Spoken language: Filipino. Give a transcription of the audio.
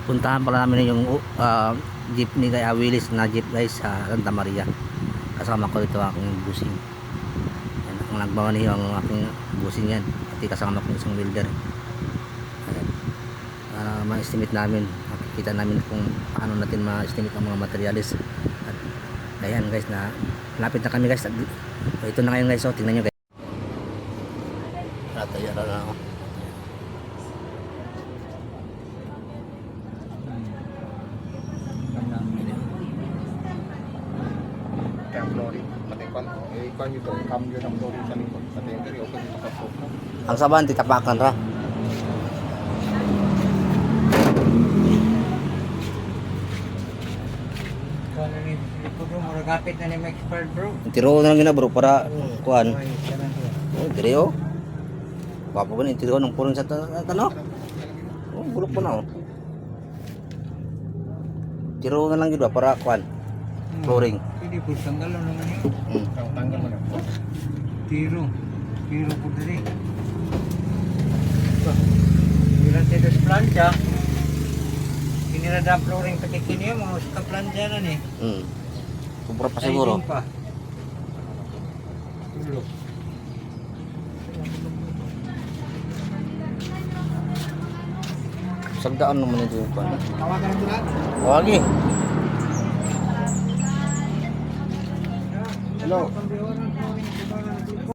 puntahan pala namin yung jeepney kay Willis na jeep guys sa Santa Maria. Kasama ko dito aking busing. Yan, ang nagmamaniho ang aking busing yan. Pati kasama ko isang welder. Ma-estimate namin, makikita namin kung paano natin ma-estimate ang mga materials. At ayan guys, na lapit na kami guys. Ito na ngayon guys, so tingnan nyo guys. Tatayara na ako. Ang saban titapakan ra. Kapit na ni expert bro. Tiro na lang gina bro para kuan. Oh, tiro. Wapo ba ni tiro ng purong sa tanong? Oh, grupo po na oh. Tiro na lang gid para kuan. Flooring. Hindi po tanggal na naman yun. Tanggal mo na. Tiro. Tiro po dali. Bila sa plancha. Pinirada flooring pati kini mo sa plancha na ni. Kubra pa siguro. Tulo. Sagdaan naman ito yung kuan. Tawagan ito na. Tawagi. Hello.